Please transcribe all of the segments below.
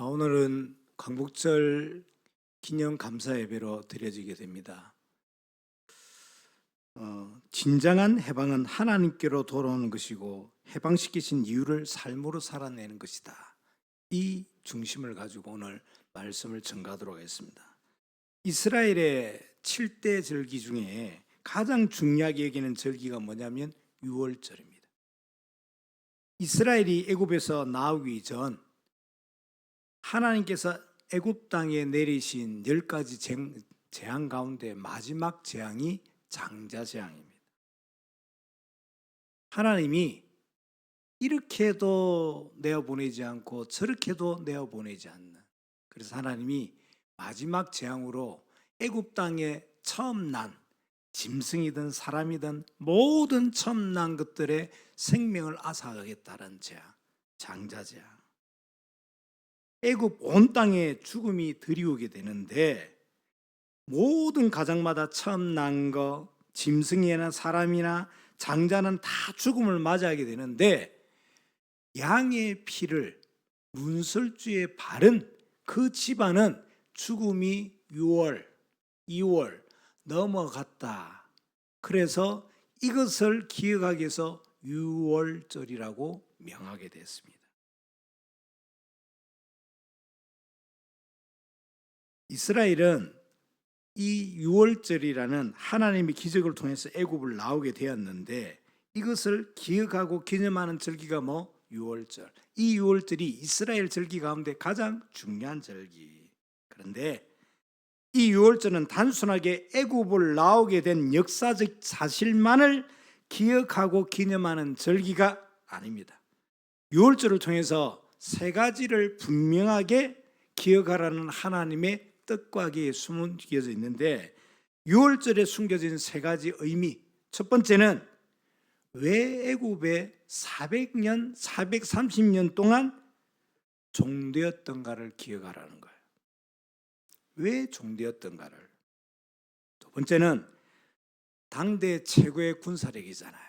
오늘은 광복절 기념 감사 예배로 드려지게 됩니다. 진정한 해방은 하나님께로 돌아오는 것이고 해방시키신 이유를 삶으로 살아내는 것이다. 이 중심을 가지고 오늘 말씀을 전가하도록 하겠습니다. 이스라엘의 7대 절기 중에 가장 중요하게 여기는 절기가 뭐냐면 유월절입니다. 이스라엘이 애굽에서 나오기 전 하나님께서 애굽 땅에 내리신 10가지 재앙 가운데 마지막 재앙이 장자 재앙입니다. 하나님이 이렇게도 내어보내지 않고 저렇게도 내어보내지 않는, 그래서 하나님이 마지막 재앙으로 애굽 땅에 처음 난 짐승이든 사람이든 모든 처음 난 것들의 생명을 앗아가겠다는 재앙, 장자 재앙. 애굽 온 땅에 죽음이 들이오게 되는데 모든 가정마다 처음 난 거, 짐승이나 사람이나 장자는 다 죽음을 맞이하게 되는데 양의 피를 문설주에 바른 그 집안은 죽음이 6월, 2월 넘어갔다. 그래서 이것을 기억하기 위해서 유월절이라고 명하게 됐습니다. 이스라엘은 이 유월절이라는 하나님의 기적을 통해서 애굽을 나오게 되었는데 이것을 기억하고 기념하는 절기가 유월절. 이 유월절이 이스라엘 절기 가운데 가장 중요한 절기. 그런데 이 유월절은 단순하게 애굽을 나오게 된 역사적 사실만을 기억하고 기념하는 절기가 아닙니다. 유월절을 통해서 세 가지를 분명하게 기억하라는 하나님의 뜻과 계에 숨겨져 있는데 유월절에 숨겨진 세 가지 의미. 첫 번째는 왜 애굽에 400년, 430년 동안 종되었던가를 기억하라는 거예요. 왜 종되었던가를. 두 번째는 당대 최고의 군사력이잖아요.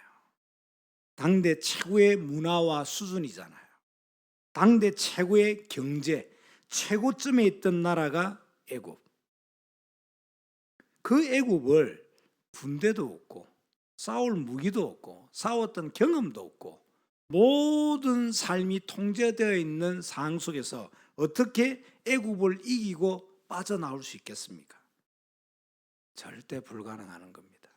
당대 최고의 문화와 수준이잖아요. 당대 최고의 경제, 최고점에 있던 나라가 애굽. 그 애굽을 군대도 없고 싸울 무기도 없고 싸웠던 경험도 없고 모든 삶이 통제되어 있는 상황 속에서 어떻게 애굽을 이기고 빠져나올 수 있겠습니까? 절대 불가능한 겁니다.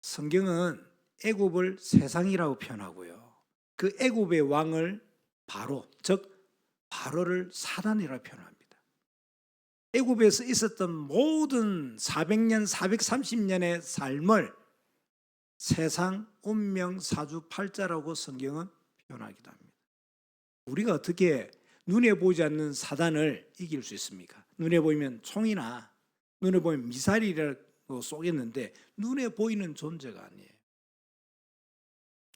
성경은 애굽을 세상이라고 표현하고요. 그 애굽의 왕을 바로, 즉 바로를 사단이라고 표현합니다. 애굽에서 있었던 모든 400년, 430년의 삶을 세상 운명 사주팔자라고 성경은 표현하기도 합니다. 우리가 어떻게 눈에 보이지 않는 사단을 이길 수 있습니까? 눈에 보이면 총이나 눈에 보이면 미사일이라고 쏘겠는데 눈에 보이는 존재가 아니에요.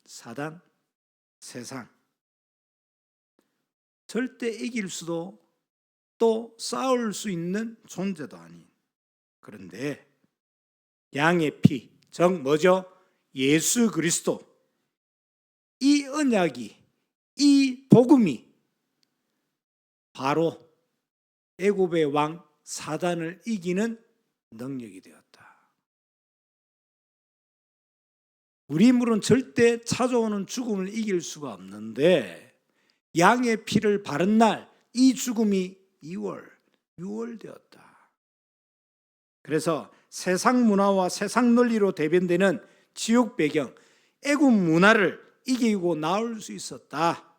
사단, 세상 절대 이길 수도 또 싸울 수 있는 존재도 아닌. 그런데 양의 피, 즉 뭐죠? 예수 그리스도. 이 언약이, 이 복음이 바로 애굽의 왕 사단을 이기는 능력이 되었다. 우리 힘으로는 절대 찾아오는 죽음을 이길 수가 없는데 양의 피를 바른 날 이 죽음이 2월, 6월 되었다. 그래서 세상 문화와 세상 논리로 대변되는 지옥 배경, 애굽 문화를 이기고 나올 수 있었다.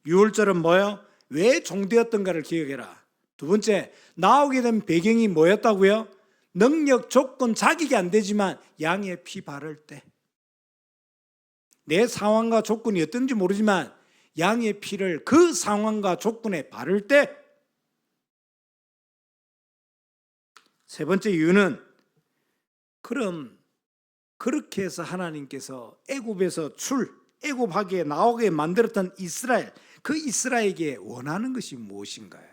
6월절은 뭐예요? 왜 종되었던가를 기억해라. 두 번째, 나오게 된 배경이 뭐였다고요? 능력, 조건, 자격이 안 되지만 양의 피 바를 때 내 상황과 조건이 어떤지 모르지만 양의 피를 그 상황과 조건에 바를 때. 세 번째 이유는 그럼 그렇게 해서 하나님께서 애굽에서 애굽하게 나오게 만들었던 이스라엘, 그 이스라엘에게 원하는 것이 무엇인가요?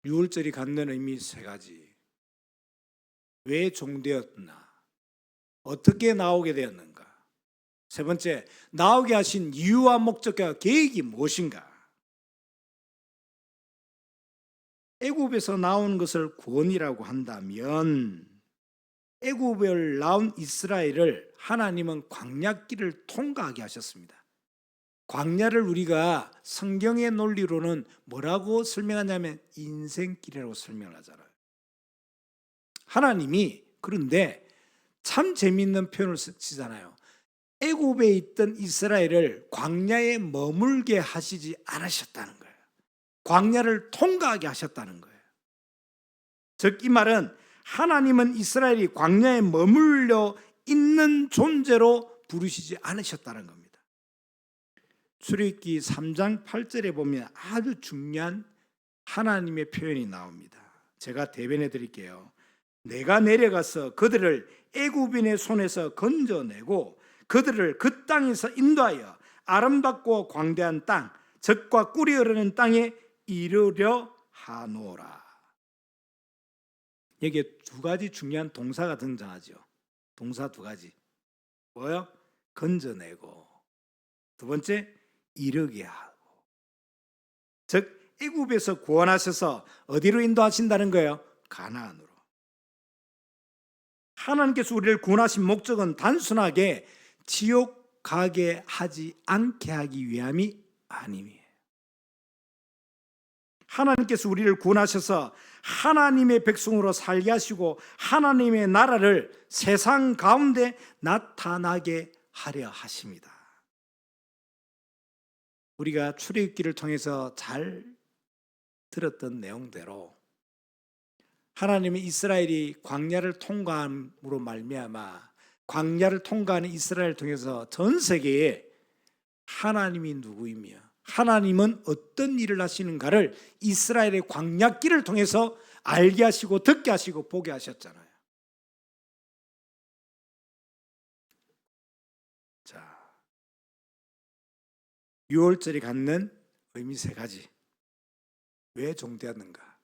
유월절이 갖는 의미 세 가지. 왜 종되었나? 어떻게 나오게 되었는가? 세 번째, 나오게 하신 이유와 목적과 계획이 무엇인가? 애굽에서 나온 것을 구원이라고 한다면 애굽을 나온 이스라엘을 하나님은 광야길을 통과하게 하셨습니다. 광야를 우리가 성경의 논리로는 뭐라고 설명하냐면 인생길이라고 설명을 하잖아요. 하나님이 그런데 참 재미있는 표현을 쓰잖아요. 애굽에 있던 이스라엘을 광야에 머물게 하시지 않으셨다는 거예요. 광야를 통과하게 하셨다는 거예요. 즉 이 말은 하나님은 이스라엘이 광야에 머물러 있는 존재로 부르시지 않으셨다는 겁니다. 출애굽기 3장 8절에 보면 아주 중요한 하나님의 표현이 나옵니다. 제가 대변해 드릴게요. 내가 내려가서 그들을 애굽인의 손에서 건져내고 그들을 그 땅에서 인도하여 아름답고 광대한 땅, 젖과 꿀이 흐르는 땅에 이르려 하노라. 여기에 두 가지 중요한 동사가 등장하죠. 동사 두 가지. 뭐요? 건져내고, 두 번째 이르게 하고. 즉 애굽에서 구원하셔서 어디로 인도하신다는 거예요? 가나안으로. 하나님께서 우리를 구원하신 목적은 단순하게 지옥 가게 하지 않게 하기 위함이 아님이에요. 하나님께서 우리를 구원하셔서 하나님의 백성으로 살게 하시고 하나님의 나라를 세상 가운데 나타나게 하려 하십니다. 우리가 출애굽기를 통해서 잘 들었던 내용대로 하나님의 이스라엘이 광야를 통과함으로 말미암아 광야를 통과하는 이스라엘을 통해서 전 세계에 하나님이 누구이며 하나님은 어떤 일을 하시는가를 이스라엘의 광야길을 통해서 알게 하시고 듣게 하시고 보게 하셨잖아요. 자, 6월절이 갖는 의미 세 가지. 왜 종되었는가?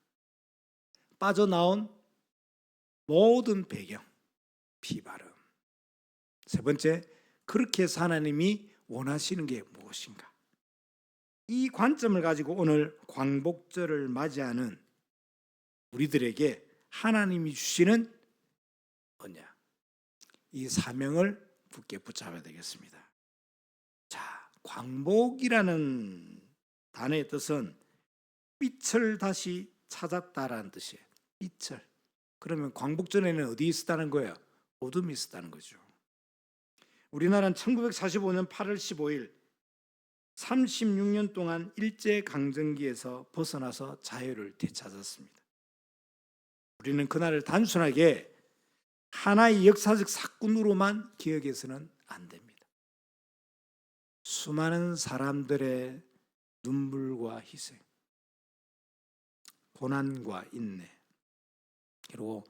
빠져나온 모든 배경, 피바름. 세 번째, 그렇게 해서 하나님이 원하시는 게 무엇인가? 이 관점을 가지고 오늘 광복절을 맞이하는 우리들에게 하나님이 주시는 뭐냐? 이 사명을 굳게 붙잡아야 되겠습니다. 자, 광복이라는 단어의 뜻은 빛을 다시 찾았다라는 뜻이에요. 빛을. 그러면 광복전에는 어디 있었다는 거예요? 어둠이 있었다는 거죠. 우리나라는 1945년 8월 15일 36년 동안 일제강점기에서 벗어나서 자유를 되찾았습니다. 우리는 그날을 단순하게 하나의 역사적 사건으로만 기억해서는 안 됩니다. 수많은 사람들의 눈물과 희생, 고난과 인내, 그리고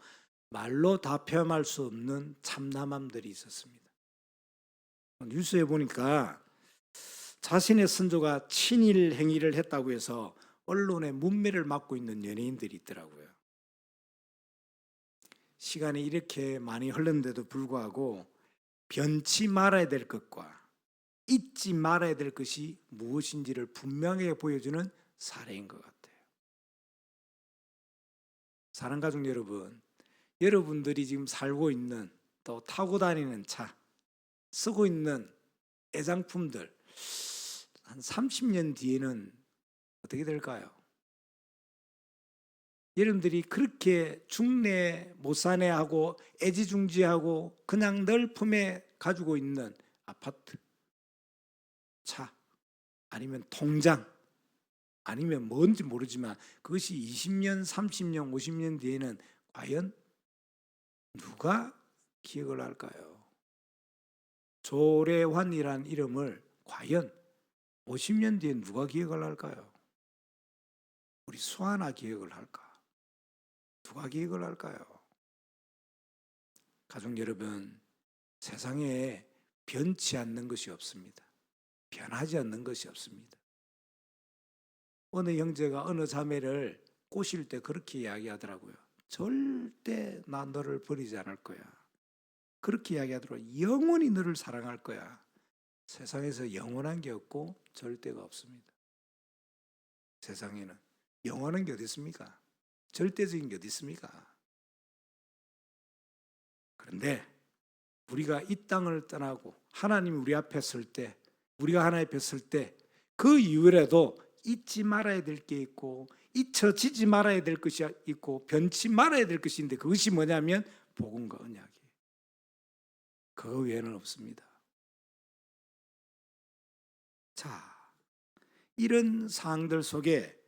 말로 다 표현할 수 없는 참담함들이 있었습니다. 뉴스에 보니까 자신의 선조가 친일 행위를 했다고 해서 언론의 문매를 맡고 있는 연예인들이 있더라고요. 시간이 이렇게 많이 흘렀는데도 불구하고 변치 말아야 될 것과 잊지 말아야 될 것이 무엇인지를 분명하게 보여주는 사례인 것 같아요. 사랑하는 가족 여러분, 여러분들이 지금 살고 있는 또 타고 다니는 차, 쓰고 있는 애장품들 한 30년 뒤에는 어떻게 될까요? 여러분들이 그렇게 중내 못 사내하고 애지중지하고 그냥 늘 품에 가지고 있는 아파트, 차, 아니면 통장, 아니면 뭔지 모르지만 그것이 20년, 30년, 50년 뒤에는 과연 누가 기억을 할까요? 조례환이란 이름을 과연 50년 뒤에 누가 기억을 할까요? 우리 수아나 기억을 할까? 누가 기억을 할까요? 가족 여러분, 세상에 변치 않는 것이 없습니다. 변하지 않는 것이 없습니다. 어느 형제가 어느 자매를 꼬실 때 그렇게 이야기하더라고요. 절대 나 너를 버리지 않을 거야. 그렇게 이야기하더라고요. 영원히 너를 사랑할 거야. 세상에서 영원한 게 없고 절대가 없습니다. 세상에는 영원한 게 어디 있습니까? 절대적인 게 어디 있습니까? 그런데 우리가 이 땅을 떠나고 하나님이 우리 앞에 설 때, 우리가 하나님 앞에 설 때 그 이후에라도 잊지 말아야 될 게 있고 잊혀지지 말아야 될 것이 있고 변치 말아야 될 것이 있는데 그것이 뭐냐면 복음과 언약이에요. 그거 외에는 없습니다. 자, 이런 사항들 속에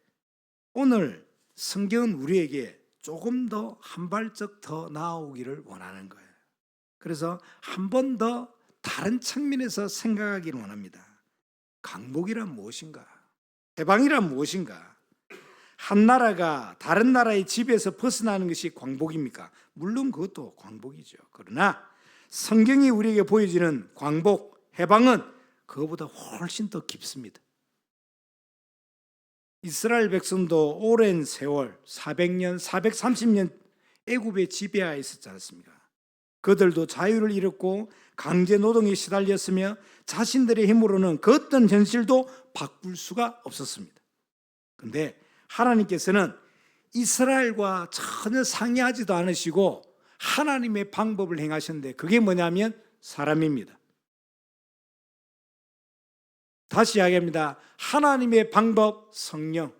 오늘 성경은 우리에게 조금 더 한 발짝 더 나아오기를 원하는 거예요. 그래서 한 번 더 다른 측면에서 생각하기를 원합니다. 강복이란 무엇인가? 해방이란 무엇인가? 한 나라가 다른 나라의 지배에서 벗어나는 것이 광복입니까? 물론 그것도 광복이죠. 그러나 성경이 우리에게 보여주는 광복, 해방은 그것보다 훨씬 더 깊습니다. 이스라엘 백성도 오랜 세월 400년, 430년 애굽의 지배하에 있었지 않습니까? 그들도 자유를 잃었고 강제 노동에 시달렸으며 자신들의 힘으로는 그 어떤 현실도 바꿀 수가 없었습니다. 그런데 하나님께서는 이스라엘과 전혀 상의하지도 않으시고 하나님의 방법을 행하셨는데 그게 뭐냐면 사람입니다. 다시 이야기합니다. 하나님의 방법 성령,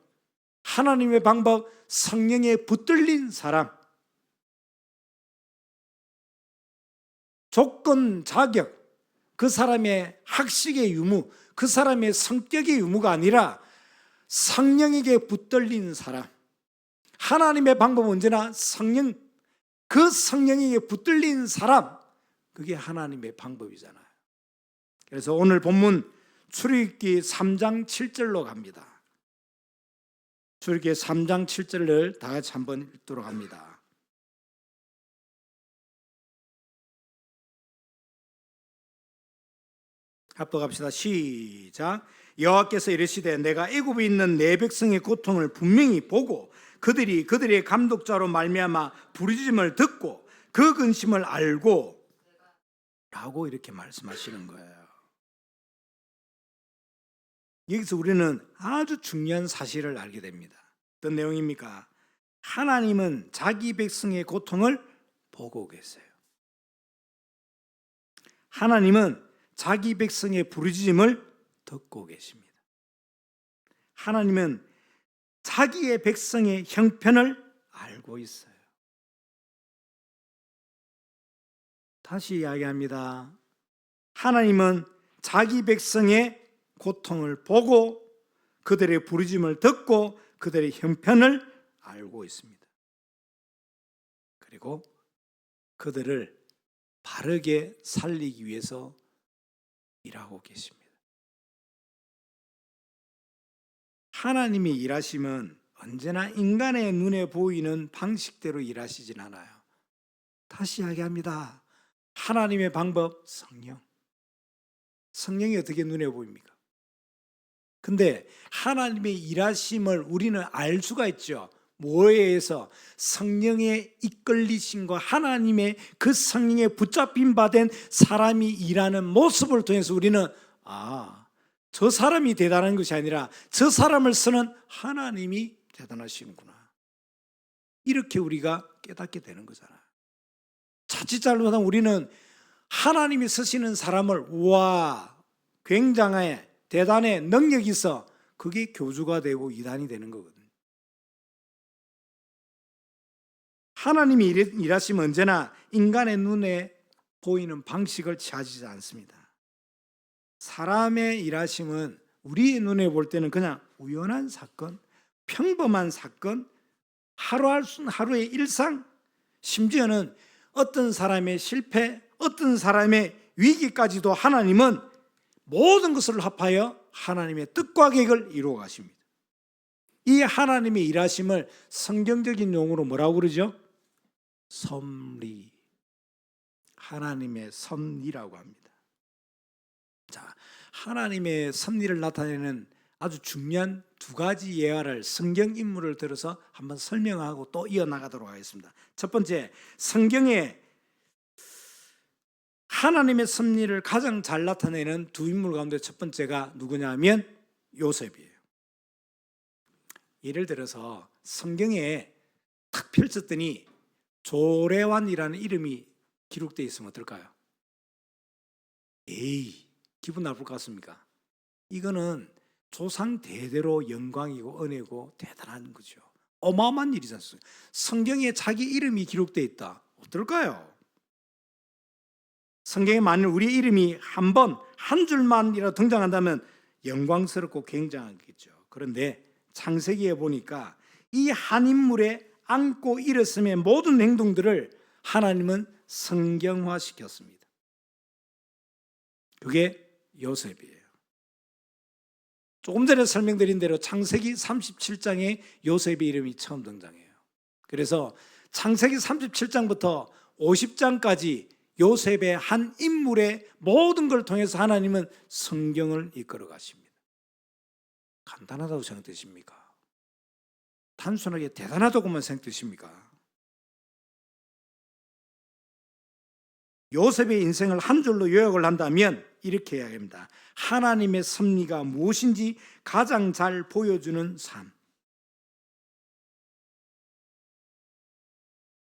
하나님의 방법 성령에 붙들린 사람, 조건, 자격, 그 사람의 학식의 유무, 그 사람의 성격의 유무가 아니라 성령에게 붙들린 사람. 하나님의 방법은 언제나 성령, 그 성령에게 붙들린 사람, 그게 하나님의 방법이잖아요. 그래서 오늘 본문 출애굽기 3장 7절로 갑니다. 출애굽기 3장 7절을 다 같이 한번 읽도록 합니다. 합독합시다. 시작. 여호와께서 이르시되 내가 애굽에 있는 내 백성의 고통을 분명히 보고 그들이 그들의 감독자로 말미암아 부르짖음을 듣고 그 근심을 알고 라고 이렇게 말씀하시는 거예요. 여기서 우리는 아주 중요한 사실을 알게 됩니다. 어떤 내용입니까? 하나님은 자기 백성의 고통을 보고 계세요. 하나님은 자기 백성의 부르짖음을 듣고 계십니다. 하나님은 자기의 백성의 형편을 알고 있어요. 다시 이야기합니다. 하나님은 자기 백성의 고통을 보고 그들의 부르짖음을 듣고 그들의 형편을 알고 있습니다. 그리고 그들을 바르게 살리기 위해서 일하고 계십니다. 하나님의 일하심은 언제나 인간의 눈에 보이는 방식대로 일하시진 않아요. 다시 이야기합니다. 하나님의 방법 성령. 성령이 어떻게 눈에 보입니까? 근데 하나님의 일하심을 우리는 알 수가 있죠. 뭐에 의해서? 성령의 이끌리심과 하나님의 그 성령에 붙잡힌 바 된 사람이 일하는 모습을 통해서 우리는 저 사람이 대단한 것이 아니라 저 사람을 쓰는 하나님이 대단하시는구나. 이렇게 우리가 깨닫게 되는 거잖아요. 자칫 잘못하면 우리는 하나님이 쓰시는 사람을 우와 굉장해 대단해 능력이 있어 그게 교주가 되고 이단이 되는 거거든요. 하나님이 일하시면 언제나 인간의 눈에 보이는 방식을 취하지 않습니다. 사람의 일하심은 우리의 눈에 볼 때는 그냥 우연한 사건, 평범한 사건, 하루의 일상, 심지어는 어떤 사람의 실패, 어떤 사람의 위기까지도 하나님은 모든 것을 합하여 하나님의 뜻과 계획을 이루어 가십니다. 이 하나님의 일하심을 성경적인 용어로 뭐라고 그러죠? 섭리, 하나님의 섭리라고 합니다. 자, 하나님의 섭리를 나타내는 아주 중요한 두 가지 예화를 성경 인물을 들어서 한번 설명하고 또 이어나가도록 하겠습니다. 첫 번째, 성경에 하나님의 섭리를 가장 잘 나타내는 두 인물 가운데 첫 번째가 누구냐 하면 요셉이에요. 예를 들어서 성경에 탁 펼쳤더니 조레완이라는 이름이 기록되어 있으면 어떨까요? 에이, 기분 나쁠 것 같습니까? 이거는 조상 대대로 영광이고 은혜고 대단한 거죠. 어마어마한 일이지 않습니까? 성경에 자기 이름이 기록되어 있다. 어떨까요? 성경에 만일 우리 이름이 한 번, 한 줄만이라도 등장한다면 영광스럽고 굉장하겠죠. 그런데 창세기에 보니까 이 한 인물의 안고 일었음의 모든 행동들을 하나님은 성경화시켰습니다. 그게 요셉이에요. 조금 전에 설명드린 대로 창세기 37장에 요셉의 이름이 처음 등장해요. 그래서 창세기 37장부터 50장까지 요셉의 한 인물의 모든 걸 통해서 하나님은 성경을 이끌어 가십니다. 간단하다고 생각되십니까? 단순하게 대단하다고만 생각되십니까? 요셉의 인생을 한 줄로 요약을 한다면 이렇게 해야 합니다. 하나님의 섭리가 무엇인지 가장 잘 보여주는 삶.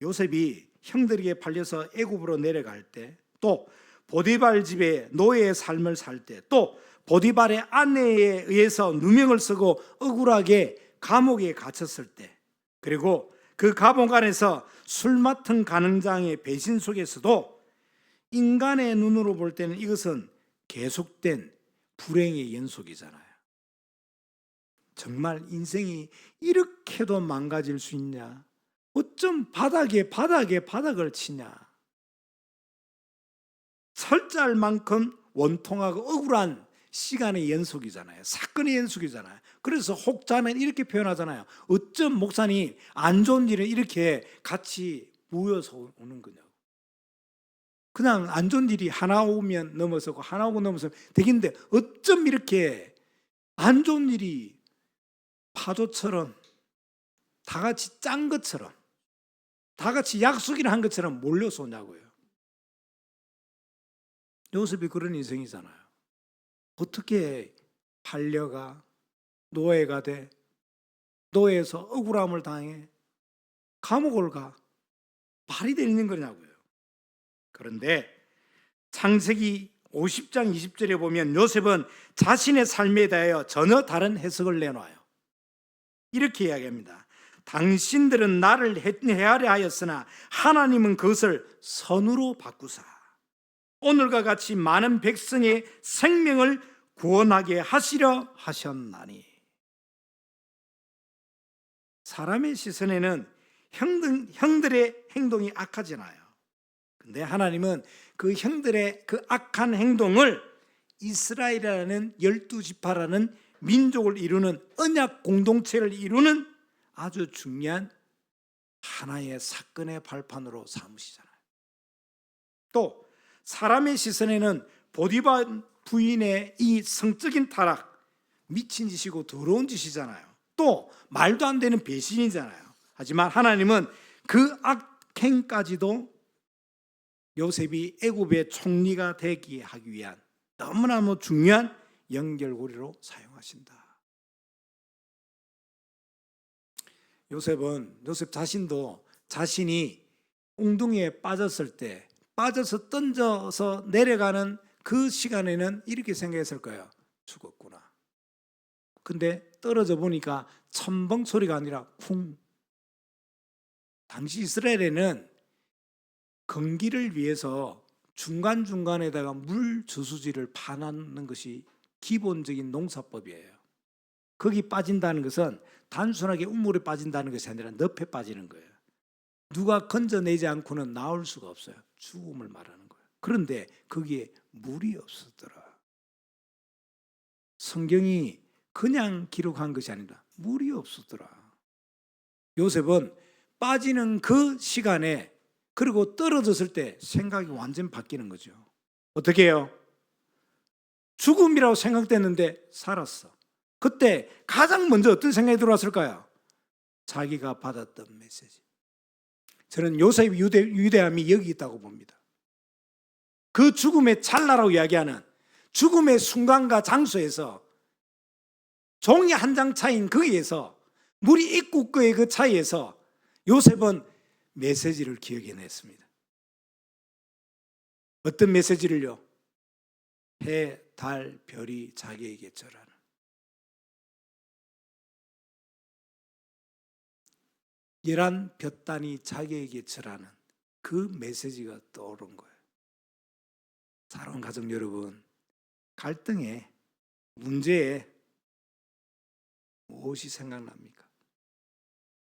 요셉이 형들에게 팔려서 애굽으로 내려갈 때, 또 보디발 집에 노예의 삶을 살 때, 또 보디발의 아내에 의해서 누명을 쓰고 억울하게 감옥에 갇혔을 때, 그리고 그 감옥 안에서 술 맡은 간흥장의 배신 속에서도 인간의 눈으로 볼 때는 이것은 계속된 불행의 연속이잖아요. 정말 인생이 이렇게도 망가질 수 있냐? 어쩜 바닥을 치냐? 설자할 만큼 원통하고 억울한 시간의 연속이잖아요. 사건의 연속이잖아요. 그래서 혹자는 이렇게 표현하잖아요. 어쩜 목사님 안 좋은 일은 이렇게 같이 모여서 오는 거냐고. 그냥 안 좋은 일이 하나 오면 넘어서고 하나 오고 넘어서면 되겠는데 어쩜 이렇게 안 좋은 일이 파도처럼 다 같이 짠 것처럼 다 같이 약속이나 한 것처럼 몰려서 오냐고요. 요셉이 그런 인생이잖아요. 어떻게 팔려가 노예가 돼 노예에서 억울함을 당해 감옥을 가 말이 되는 거냐고요. 그런데 창세기 50장 20절에 보면 요셉은 자신의 삶에 대하여 전혀 다른 해석을 내놔요. 이렇게 이야기합니다. 당신들은 나를 해하려 하였으나 하나님은 그것을 선으로 바꾸사 오늘과 같이 많은 백성의 생명을 구원하게 하시려 하셨나니. 사람의 시선에는 형들의 행동이 악하잖아요. 근데 하나님은 그 형들의 그 악한 행동을 이스라엘이라는 12지파라는 민족을 이루는 언약 공동체를 이루는 아주 중요한 하나의 사건의 발판으로 삼으시잖아요. 또 사람의 시선에는 보디발 부인의 이 성적인 타락, 미친 짓이고 더러운 짓이잖아요. 또 말도 안 되는 배신이잖아요. 하지만 하나님은 그 악행까지도 요셉이 애굽의 총리가 되게 하기 위한 너무나도 중요한 연결고리로 사용하신다. 요셉 자신도 자신이 웅둥이에 빠졌을 때 빠져서 던져서 내려가는 그 시간에는 이렇게 생각했을 거예요. 죽었구나. 근데 떨어져 보니까 첨벙 소리가 아니라 쿵. 당시 이스라엘에는 건기를 위해서 중간중간에다가 물 저수지를 파놓는 것이 기본적인 농사법이에요. 거기 빠진다는 것은 단순하게 우물에 빠진다는 것이 아니라 늪에 빠지는 거예요. 누가 건져내지 않고는 나올 수가 없어요. 죽음을 말하는 거예요. 그런데 거기에 물이 없었더라. 성경이 그냥 기록한 것이 아니라 물이 없었더라. 요셉은 빠지는 그 시간에 그리고 떨어졌을 때 생각이 완전 바뀌는 거죠. 어떻게 해요? 죽음이라고 생각됐는데 살았어. 그때 가장 먼저 어떤 생각이 들어왔을까요? 자기가 받았던 메시지. 저는 요셉의 위대함이 여기 있다고 봅니다. 그 죽음의 찰나라고 이야기하는 죽음의 순간과 장소에서 종이 한 장 차이인 거기에서 물이 있고의 그 차이에서 요셉은 메시지를 기억해냈습니다. 어떤 메시지를요? 해, 달, 별이 자기에게 절하는. 열한 볕단이 자기에게 절하는 그 메시지가 떠오른 거예요. 사랑하는 가족 여러분, 갈등에, 문제에 무엇이 생각납니까?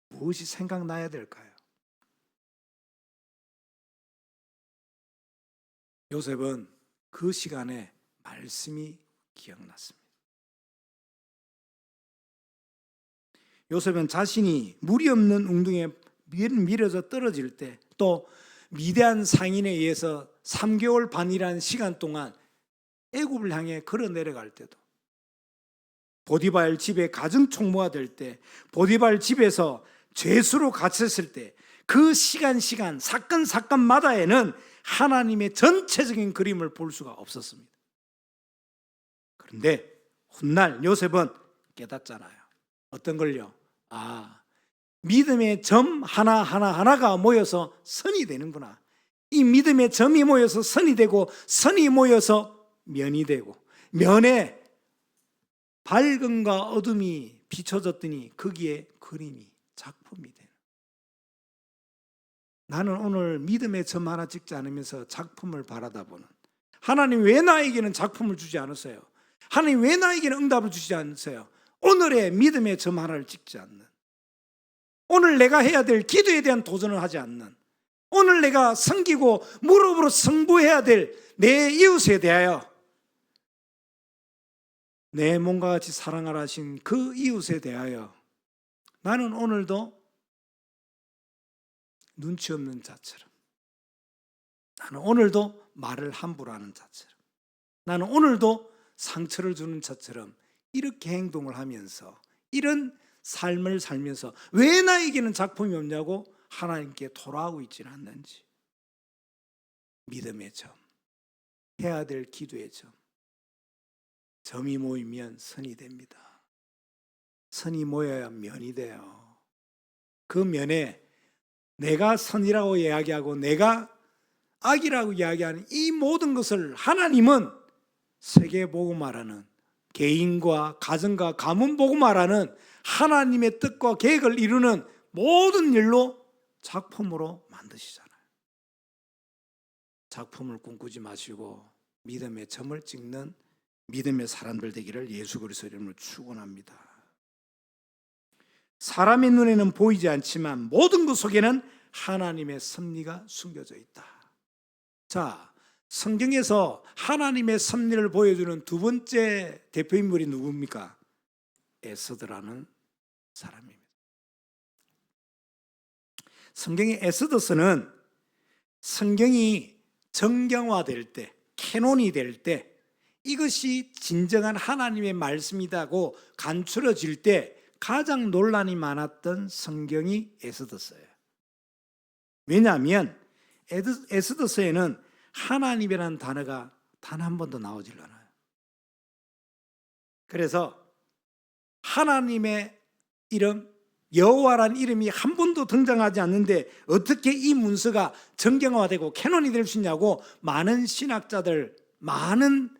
무엇이 생각나야 될까요? 요셉은 그 시간에 말씀이 기억났습니다. 요셉은 자신이 물이 없는 웅덩이에 밀어져 떨어질 때, 또 미대한 상인에 의해서 3개월 반이라는 시간 동안 애굽을 향해 걸어 내려갈 때도, 보디발 집에 가정 총무가 될 때, 보디발 집에서 죄수로 갇혔을 때, 그 시간 사건마다에는 하나님의 전체적인 그림을 볼 수가 없었습니다. 그런데 훗날 요셉은 깨닫잖아요. 어떤 걸요? 믿음의 점 하나하나가 모여서 선이 되는구나. 이 믿음의 점이 모여서 선이 되고, 선이 모여서 면이 되고, 면에 밝음과 어둠이 비춰졌더니 거기에 그림이, 작품이 되는. 나는 오늘 믿음의 점 하나 찍지 않으면서 작품을 바라다보는, 하나님 왜 나에게는 작품을 주지 않으세요? 하나님 왜 나에게는 응답을 주지 않으세요? 오늘의 믿음의 점 하나를 찍지 않는, 오늘 내가 해야 될 기도에 대한 도전을 하지 않는, 오늘 내가 섬기고 무릎으로 승부해야 될 내 이웃에 대하여, 내 몸과 같이 사랑하라 하신 그 이웃에 대하여 나는 오늘도 눈치 없는 자처럼, 나는 오늘도 말을 함부로 하는 자처럼, 나는 오늘도 상처를 주는 자처럼 이렇게 행동을 하면서, 이런 삶을 살면서 왜 나에게는 작품이 없냐고 하나님께 돌아오고 있지는 않는지, 믿음의 점, 해야 될 기도의 점, 점이 모이면 선이 됩니다. 선이 모여야 면이 돼요. 그 면에 내가 선이라고 이야기하고 내가 악이라고 이야기하는 이 모든 것을 하나님은 세계 보고 말하는, 개인과 가정과 가문 보고 말하는 하나님의 뜻과 계획을 이루는 모든 일로 작품으로 만드시잖아요. 작품을 꿈꾸지 마시고 믿음의 점을 찍는 믿음의 사람들 되기를 예수 그리스도 이름으로 축원합니다. 사람의 눈에는 보이지 않지만 모든 것 속에는 하나님의 섭리가 숨겨져 있다. 자, 성경에서 하나님의 섭리를 보여주는 두 번째 대표인물이 누굽니까? 에스더라는 사람입니다. 성경의 에스더서는 성경이 정경화될 때, 캐논이 될 때, 이것이 진정한 하나님의 말씀이라고 간추려질 때 가장 논란이 많았던 성경이 에스더서예요. 왜냐하면 에스더서에는 하나님이라는 단어가 단 한 번도 나오질 않아요. 그래서 하나님의 이름, 여호와라는 이름이 한 번도 등장하지 않는데 어떻게 이 문서가 정경화되고 캐논이 될 수 있냐고 많은 신학자들, 많은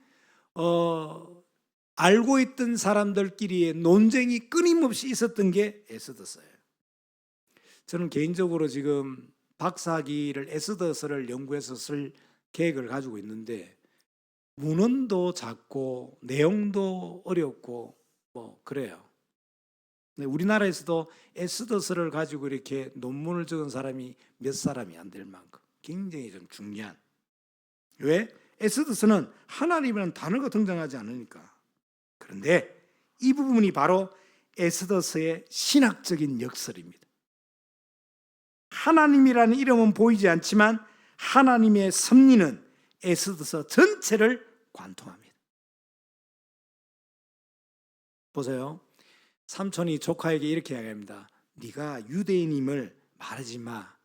알고 있던 사람들끼리의 논쟁이 끊임없이 있었던 게 에스더서예요. 저는 개인적으로 지금 박사학위를 에스더서를 연구해서 쓸 계획을 가지고 있는데, 문헌도 작고 내용도 어렵고 뭐 그래요. 우리나라에서도 에스더서를 가지고 이렇게 논문을 적은 사람이 몇 사람이 안 될 만큼 굉장히 좀 중요한. 왜? 에스더서는 하나님이라는 단어가 등장하지 않으니까. 그런데 이 부분이 바로 에스더서의 신학적인 역설입니다. 하나님이라는 이름은 보이지 않지만 하나님의 섭리는 에스더서 전체를 관통합니다. 보세요. 삼촌이 조카에게 이렇게 이야기합니다. 네가 유대인임을 말하지 마.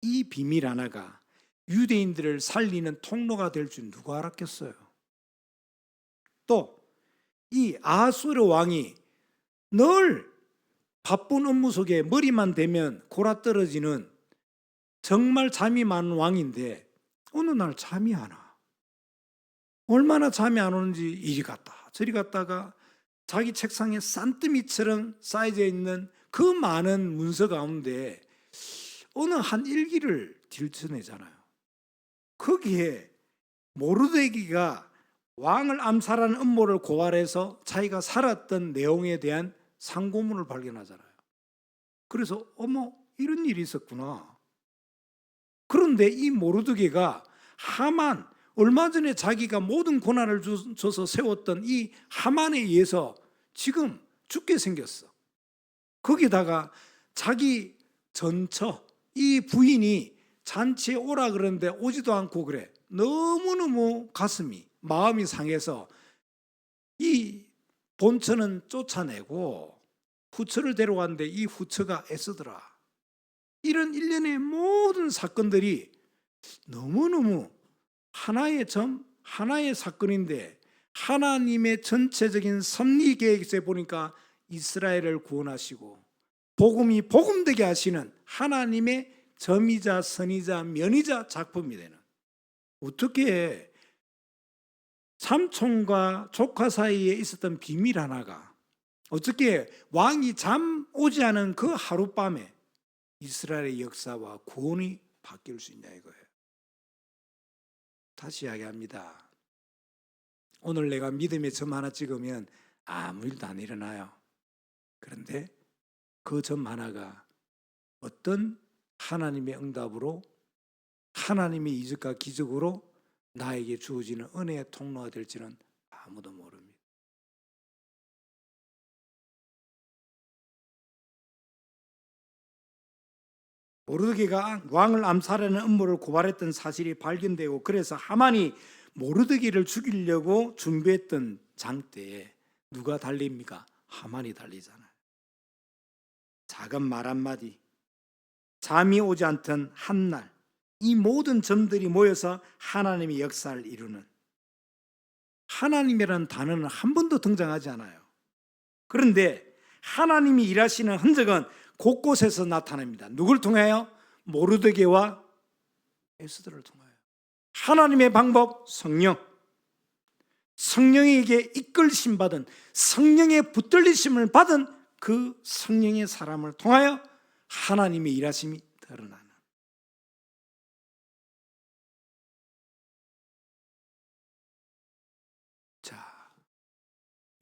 이 비밀 하나가 유대인들을 살리는 통로가 될 줄 누가 알았겠어요? 또 이 아하수르 왕이 늘 바쁜 업무 속에 머리만 대면 골아떨어지는 정말 잠이 많은 왕인데 어느 날 잠이 안 와. 얼마나 잠이 안 오는지 이리 갔다 저리 갔다가 자기 책상에 산더미처럼 쌓여져 있는 그 많은 문서 가운데 어느 한 일기를 들춰내잖아요. 거기에 모르드게가 왕을 암살하는 음모를 고발해서 자기가 살았던 내용에 대한 상고문을 발견하잖아요. 그래서 어머 이런 일이 있었구나. 그런데 이 모르드게가 하만, 얼마 전에 자기가 모든 고난을 줘서 세웠던 이 하만에 의해서 지금 죽게 생겼어. 거기다가 자기 전처 이 부인이 잔치에 오라 그러는데 오지도 않고 그래. 너무너무 가슴이 마음이 상해서 이 본처는 쫓아내고 후처를 데려왔는데 이 후처가 애쓰더라. 이런 일련의 모든 사건들이 너무너무 하나의 점, 하나의 사건인데 하나님의 전체적인 섭리 계획에 보니까 이스라엘을 구원하시고 복음이 복음되게 하시는 하나님의 점이자 선이자 면이자 작품이 되는, 어떻게 삼촌과 조카 사이에 있었던 비밀 하나가 어떻게 왕이 잠 오지 않은 그 하룻밤에 이스라엘의 역사와 구원이 바뀔 수 있냐 이거예요. 다시 이야기합니다. 오늘 내가 믿음의 점 하나 찍으면 아무 일도 안 일어나요. 그런데 그 점 하나가 어떤 하나님의 응답으로, 하나님의 이적과 기적으로 나에게 주어지는 은혜의 통로가 될지는 아무도 모릅니다. 모르드게가 왕을 암살하는 음모를 고발했던 사실이 발견되고 그래서 하만이 모르드게를 죽이려고 준비했던 장때에 누가 달립니까? 하만이 달리잖아요. 작은 말 한마디, 잠이 오지 않던 한날, 이 모든 점들이 모여서 하나님의 역사를 이루는, 하나님이라는 단어는 한 번도 등장하지 않아요. 그런데 하나님이 일하시는 흔적은 곳곳에서 나타납니다. 누굴 통하여? 모르드게와 에스더를 통하여. 하나님의 방법, 성령. 성령에게 이끌심 받은, 성령의 붙들리심을 받은 그 성령의 사람을 통하여 하나님의 일하심이 드러나는. 자,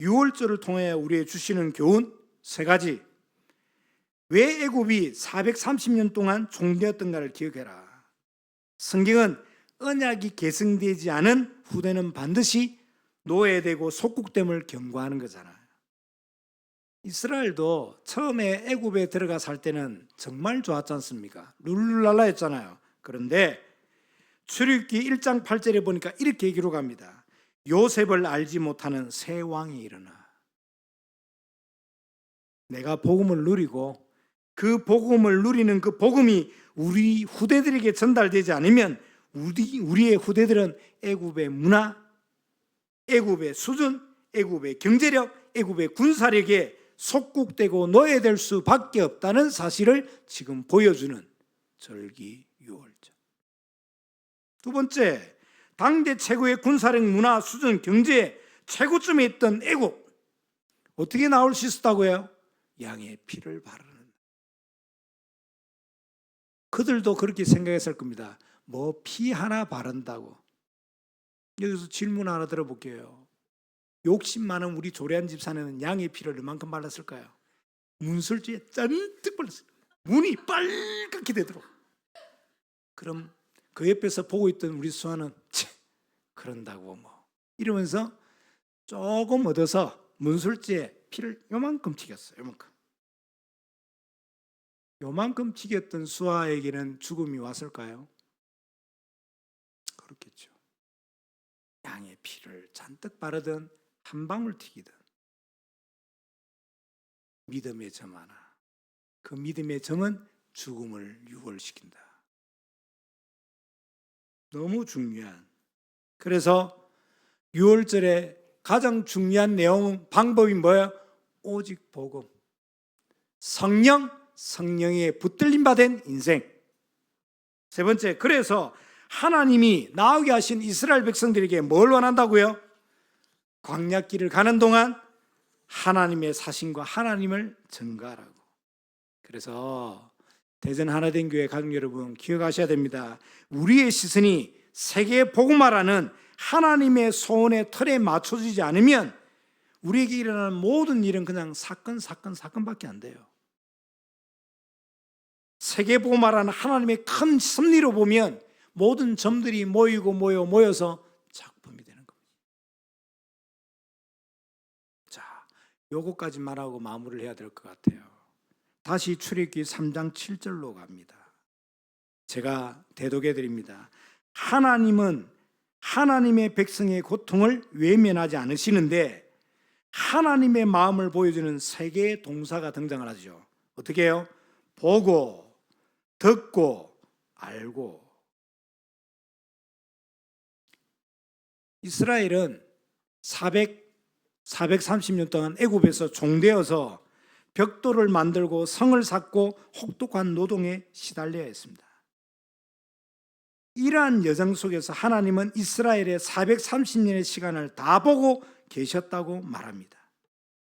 6월절을 통해 우리에게 주시는 교훈 세 가지. 왜 애굽이 430년 동안 종되었던가를 기억해라. 성경은 언약이 계승되지 않은 후대는 반드시 노예되고 속국됨을 경고하는 거잖아요. 이스라엘도 처음에 애굽에 들어가 살 때는 정말 좋았지 않습니까? 룰루랄라 했잖아요. 그런데 출애굽기 1장 8절에 보니까 이렇게 기록합니다. 요셉을 알지 못하는 새 왕이 일어나. 내가 복음을 누리고 그 복음을 누리는 그 복음이 우리 후대들에게 전달되지 않으면 우리의 후대들은 애굽의 문화, 애굽의 수준, 애굽의 경제력, 애굽의 군사력에 속국되고 노예될 수밖에 없다는 사실을 지금 보여주는 절기 6월절. 두 번째, 당대 최고의 군사력, 문화, 수준, 경제 최고점에 있던 애굽, 어떻게 나올 수 있었다고요? 양의 피를 바르는. 그들도 그렇게 생각했을 겁니다. 뭐 피 하나 바른다고. 여기서 질문 하나 들어볼게요. 욕심 많은 우리 조례한 집사는 양의 피를 얼만큼 발랐을까요? 문설주에 잔뜩 발랐어요. 문이 빨갛게 되도록. 그럼 그 옆에서 보고 있던 우리 수아는 그런다고 뭐 이러면서 조금 얻어서 문설주에 피를 요만큼 튀겼어요. 요만큼 튀겼던 수아에게는 죽음이 왔을까요? 그렇겠죠. 양의 피를 잔뜩 바르든 한 방울 튀기든 믿음의 점 하나. 그 믿음의 점은 죽음을 유월시킨다. 너무 중요한. 그래서 6월절에 가장 중요한 내용, 방법이 뭐예요? 오직 복음. 성령에 붙들림 받은 인생. 세 번째, 그래서 하나님이 나오게 하신 이스라엘 백성들에게 뭘 원한다고요? 광야길을 가는 동안 하나님의 사신과 하나님을 증거하라고. 그래서 대전 하나된 교회 가족 여러분 기억하셔야 됩니다. 우리의 시선이 세계 복음화라는 하나님의 소원의 틀에 맞춰지지 않으면 우리에게 일어나는 모든 일은 그냥 사건밖에 안 돼요. 세계 복음화라는 하나님의 큰 섭리로 보면 모든 점들이 모여서 작품이 되는 겁니다. 자, 요거까지 말하고 마무리를 해야 될 것 같아요. 다시 출애굽기 3장 7절로 갑니다. 제가 대독해 드립니다. 하나님은 하나님의 백성의 고통을 외면하지 않으시는데 하나님의 마음을 보여주는 세 개의 동사가 등장을 하죠. 어떻게 해요? 보고, 듣고, 알고. 이스라엘은 430년 동안 애굽에서 종되어서 벽돌을 만들고 성을 쌓고 혹독한 노동에 시달려야 했습니다. 이러한 여정 속에서 하나님은 이스라엘의 430년의 시간을 다 보고 계셨다고 말합니다.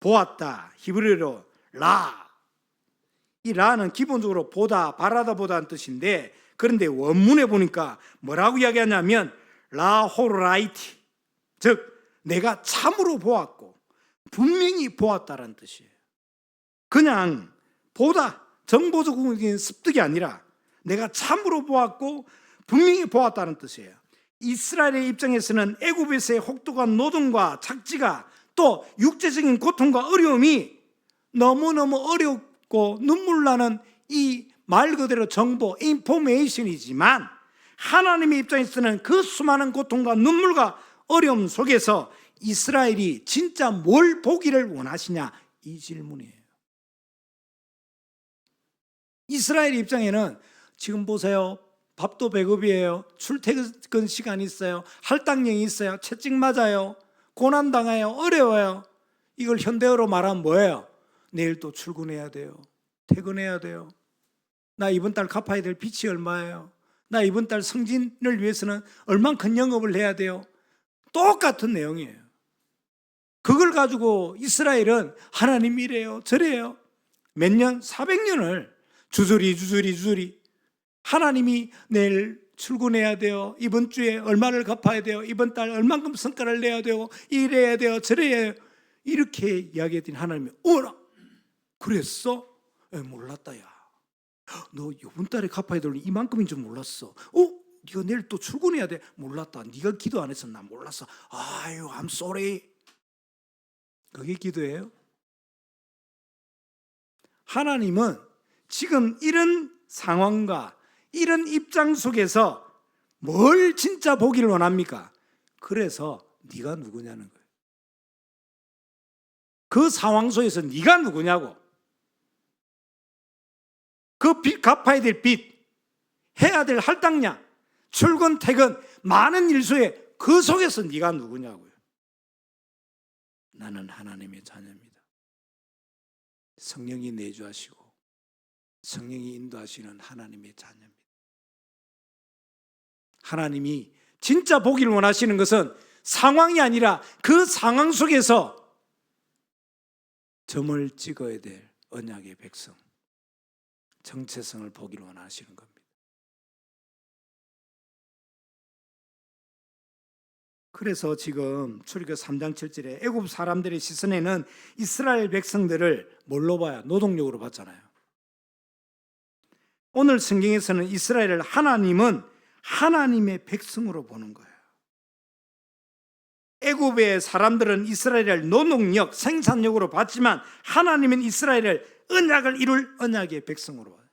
보았다, 히브리어로 라. 이 라는 기본적으로 보다, 바라다 보다는 뜻인데, 그런데 원문에 보니까 뭐라고 이야기하냐면 라호라이티, 즉 내가 참으로 보았고 분명히 보았다라는 뜻이에요. 그냥 보다, 정보적인 습득이 아니라 내가 참으로 보았고 분명히 보았다는 뜻이에요. 이스라엘의 입장에서는 애굽에서의 혹독한 노동과 착지가 또 육체적인 고통과 어려움이 너무너무 어렵고 눈물 나는 이 말 그대로 정보, 인포메이션이지만 하나님의 입장에서는 그 수많은 고통과 눈물과 어려움 속에서 이스라엘이 진짜 뭘 보기를 원하시냐, 이 질문이에요. 이스라엘 입장에는 지금 보세요. 밥도 배급이에요. 출퇴근 시간이 있어요. 할당량이 있어요. 채찍 맞아요. 고난당해요. 어려워요. 이걸 현대어로 말하면 뭐예요? 내일 또 출근해야 돼요. 퇴근해야 돼요. 나 이번 달 갚아야 될 빚이 얼마예요? 나 이번 달 승진을 위해서는 얼만큼 영업을 해야 돼요? 똑같은 내용이에요. 그걸 가지고 이스라엘은 하나님 이래요 저래요 몇 년? 400년을 주저리 하나님이 내일 출근해야 돼요. 이번 주에 얼마를 갚아야 돼요. 이번 달 얼만큼 성과를 내야 돼요. 이래야 돼요. 저래야 돼요. 이렇게 이야기했더니 하나님이 어라 그랬어? 몰랐다 야. 너 이번 달에 갚아야 될 이만큼인 줄 몰랐어. 네가 내일 또 출근해야 돼. 몰랐다. 네가 기도 안 했어. 나 몰랐어. 아유 I'm sorry. 그게 기도예요? 하나님은 지금 이런 상황과 이런 입장 속에서 뭘 진짜 보기를 원합니까? 그래서 네가 누구냐는 거예요. 그 상황 속에서 네가 누구냐고. 그 빚 갚아야 될 빚, 해야 될 할당량, 출근 퇴근 많은 일수에 그 속에서 네가 누구냐고요. 나는 하나님의 자녀입니다. 성령이 내주하시고 성령이 인도하시는 하나님의 자녀입니다. 하나님이 진짜 보기를 원하시는 것은 상황이 아니라 그 상황 속에서 점을 찍어야 될 언약의 백성, 정체성을 보기를 원하시는 겁니다. 그래서 지금 출애굽 3장 7절에 애굽 사람들의 시선에는 이스라엘 백성들을 뭘로 봐요? 노동력으로 봤잖아요. 오늘 성경에서는 이스라엘을 하나님은 하나님의 백성으로 보는 거예요. 애굽의 사람들은 이스라엘을 노동력, 생산력으로 봤지만 하나님은 이스라엘을 언약을 이룰 언약의 백성으로 봐요.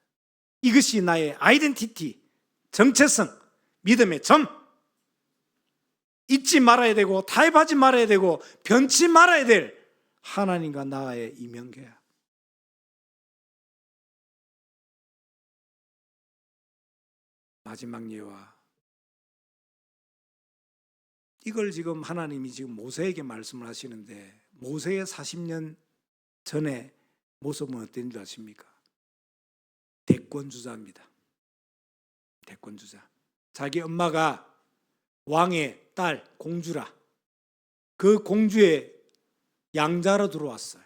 이것이 나의 아이덴티티, 정체성, 믿음의 점. 잊지 말아야 되고 타협하지 말아야 되고 변치 말아야 될 하나님과 나의 이명계야. 마지막 예와 이걸 지금 하나님이 지금 모세에게 말씀을 하시는데 모세의 40년 전에 모습은 어떤 줄 아십니까? 대권주자입니다. 대권주자. 자기 엄마가 왕의 딸 공주라. 그 공주의 양자로 들어왔어요.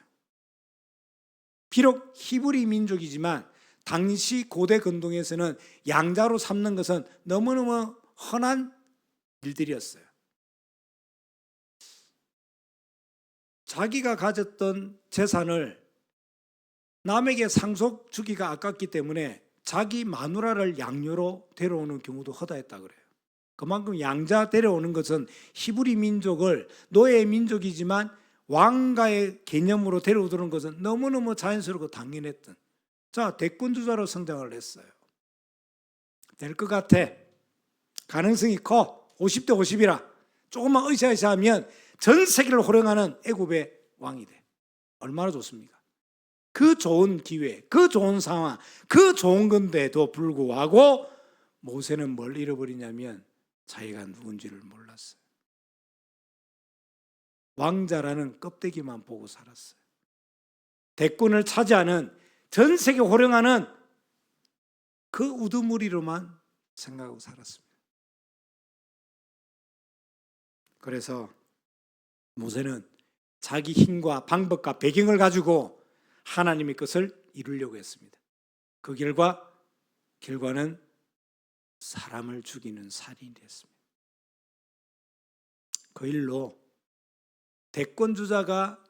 비록 히브리 민족이지만 당시 고대 근동에서는 양자로 삼는 것은 너무너무 흔한 일들이었어요. 자기가 가졌던 재산을 남에게 상속 주기가 아깝기 때문에 자기 마누라를 양녀로 데려오는 경우도 허다했다 그래요. 그만큼 양자 데려오는 것은 히브리 민족을 노예 민족이지만 왕가의 개념으로 데려오는 것은 너무너무 자연스럽고 당연했던. 자, 대권주자로 성장을 했어요. 될 것 같아. 가능성이 커. 50대 50이라. 조금만 으쌰으쌰하면 전 세계를 호령하는 애굽의 왕이 돼. 얼마나 좋습니까? 그 좋은 기회, 그 좋은 상황, 그 좋은 건데도 불구하고 모세는 뭘 잃어버리냐면 자기가 누군지를 몰랐어요. 왕자라는 껍데기만 보고 살았어요. 대권을 차지하는 전 세계 호령하는 그 우두머리로만 생각하고 살았습니다. 그래서 모세는 자기 힘과 방법과 배경을 가지고 하나님의 것을 이루려고 했습니다. 그 결과는 사람을 죽이는 살인이 됐습니다. 그 일로 대권주자가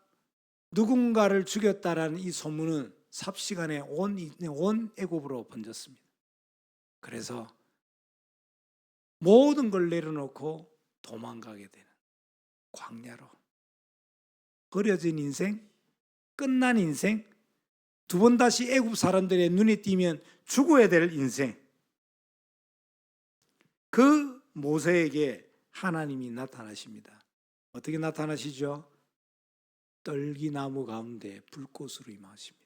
누군가를 죽였다라는 이 소문은 삽시간에 온 애굽으로 번졌습니다. 그래서 모든 걸 내려놓고 도망가게 되는 광야로 버려진 인생, 끝난 인생, 두 번 다시 애굽 사람들의 눈에 띄면 죽어야 될 인생. 그 모세에게 하나님이 나타나십니다. 어떻게 나타나시죠? 떨기나무 가운데 불꽃으로 임하십니다.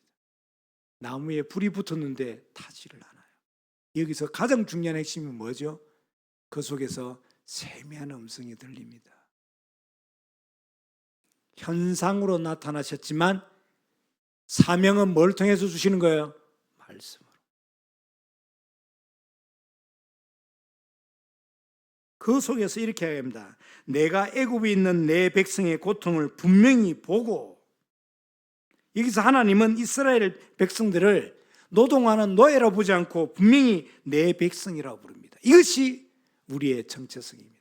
나무에 불이 붙었는데 타지를 않아요. 여기서 가장 중요한 핵심이 뭐죠? 그 속에서 세미한 음성이 들립니다. 현상으로 나타나셨지만 사명은 뭘 통해서 주시는 거예요? 말씀으로. 그 속에서 이렇게 합니다. 내가 애굽에 있는 내 백성의 고통을 분명히 보고, 여기서 하나님은 이스라엘 백성들을 노동하는 노예라 보지 않고 분명히 내 백성이라고 부릅니다. 이것이 우리의 정체성입니다.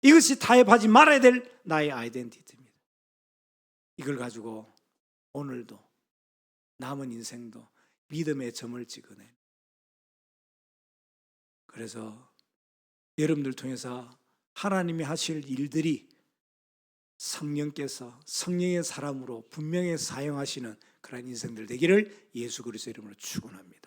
이것이 타협하지 말아야 될 나의 아이덴티티입니다. 이걸 가지고 오늘도 남은 인생도 믿음의 점을 찍어내. 그래서 여러분들 통해서 하나님이 하실 일들이 성령께서 성령의 사람으로 분명히 사용하시는 그런 인생들 되기를 예수 그리스도의 이름으로 축원합니다.